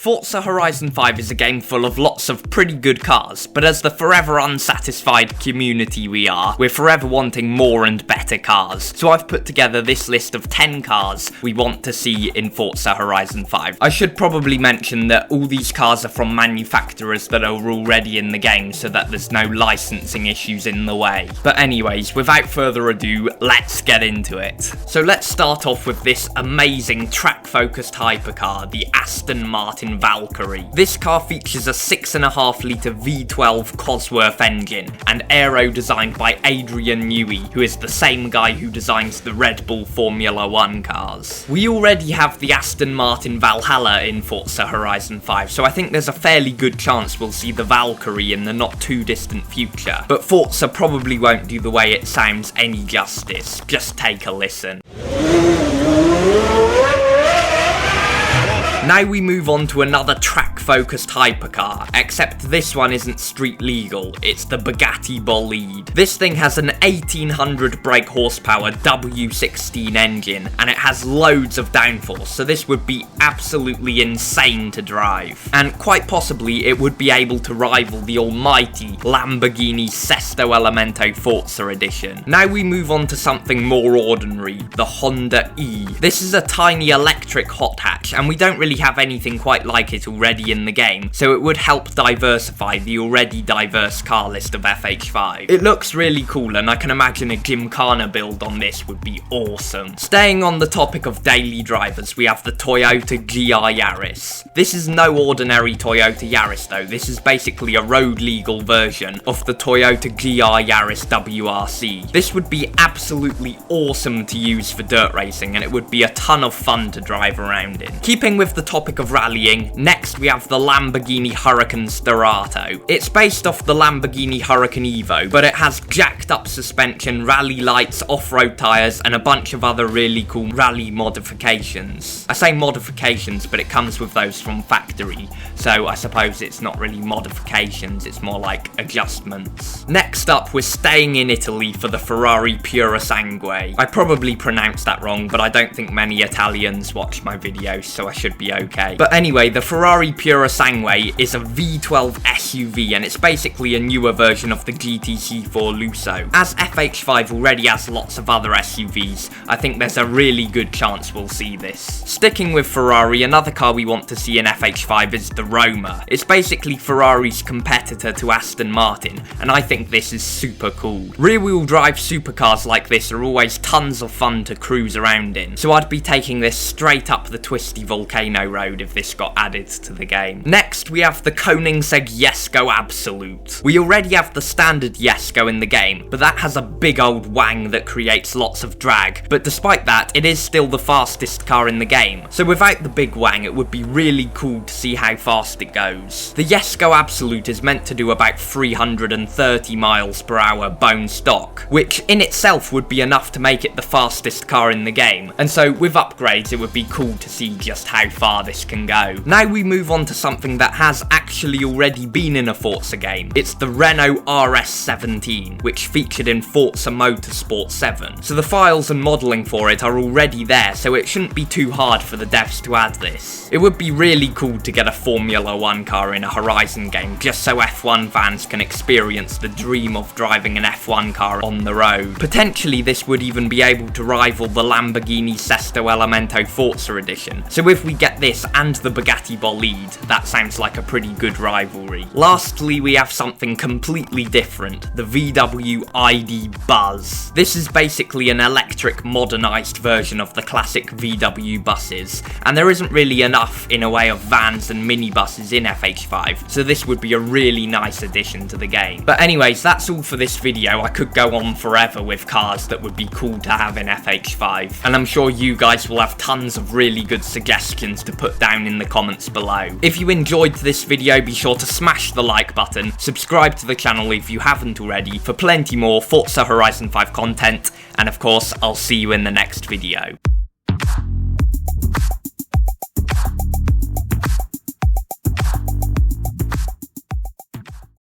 Forza Horizon 5 is a game full of lots of pretty good cars, but as the forever unsatisfied community we are, we're forever wanting more and better cars. So I've put together this list of 10 cars we want to see in Forza Horizon 5. I should probably mention that all these cars are from manufacturers that are already in the game, so that there's no licensing issues in the way. But anyways, without further ado, let's get into it. So let's start off with this amazing track-focused hypercar, the Aston Martin Valkyrie. This car features a 6.5 litre V12 Cosworth engine and aero designed by Adrian Newey, who is the same guy who designs the Red Bull Formula 1 cars. We already have the Aston Martin Valhalla in Forza Horizon 5, so I think there's a fairly good chance we'll see the Valkyrie in the not too distant future. But Forza probably won't do the way it sounds any justice. Just take a listen. Now we move on to another track-focused hypercar, except this one isn't street legal, it's the Bugatti Bolide. This thing has an 1800 brake horsepower W16 engine, and it has loads of downforce, so this would be absolutely insane to drive. And quite possibly it would be able to rival the almighty Lamborghini Sesto Elemento Forza Edition. Now we move on to something more ordinary, the Honda E. This is a tiny electric hot hatch, and we don't really have anything quite like it already in the game, so it would help diversify the already diverse car list of FH5. It looks really cool, and I can imagine a Gymkhana build on this would be awesome. Staying on the topic of daily drivers, we have the Toyota GR Yaris. This is no ordinary Toyota Yaris though, this is basically a road legal version of the Toyota GR Yaris WRC. This would be absolutely awesome to use for dirt racing, and it would be a ton of fun to drive around in. Keeping with the topic of rallying, next we have the Lamborghini Huracan Starato. It's based off the Lamborghini Huracan Evo, but it has jacked up suspension, rally lights, off-road tyres, and a bunch of other really cool rally modifications. I say modifications, but it comes with those from factory, so I suppose it's not really modifications, it's more like adjustments. Next up, we're staying in Italy for the Ferrari Purosangue. I probably pronounced that wrong, but I don't think many Italians watch my videos, so I should be okay. But anyway, the Ferrari Purosangue is a V12 SUV, and it's basically a newer version of the GTC4 Lusso. As FH5 already has lots of other SUVs, I think there's a really good chance we'll see this. Sticking with Ferrari, another car we want to see in FH5 is the Roma. It's basically Ferrari's competitor to Aston Martin, and I think this is super cool. Rear-wheel drive supercars like this are always tons of fun to cruise around in, so I'd be taking this straight up the twisty volcano road if this got added to the game. Next, we have the Koenigsegg Jesko Absolute. We already have the standard Jesko in the game, but that has a big old wang that creates lots of drag, but despite that, it is still the fastest car in the game. So without the big wang, it would be really cool to see how fast it goes. The Jesko Absolute is meant to do about 330 miles per hour bone stock, which in itself would be enough to make it the fastest car in the game, and so with upgrades it would be cool to see just how far this can go. Now we move on to something that has actually already been in a Forza game. It's the Renault RS17, which featured in Forza Motorsport 7. So the files and modelling for it are already there, so it shouldn't be too hard for the devs to add this. It would be really cool to get a Formula 1 car in a Horizon game, just so F1 fans can experience the dream of driving an F1 car on the road. Potentially this would even be able to rival the Lamborghini Sesto Elemento Forza Edition. So if we get this and the Bugatti Bolide, that sounds like a pretty good rivalry. Lastly, we have something completely different, the VW ID Buzz. This is basically an electric modernised version of the classic VW buses, and there isn't really enough in a way of vans and minibuses in FH5, so this would be a really nice addition to the game. But anyways, that's all for this video. I could go on forever with cars that would be cool to have in FH5, and I'm sure you guys will have tons of really good suggestions to put down in the comments below. If you enjoyed this video, be sure to smash the like button, subscribe to the channel if you haven't already for plenty more Forza Horizon 5 content, and of course, I'll see you in the next video.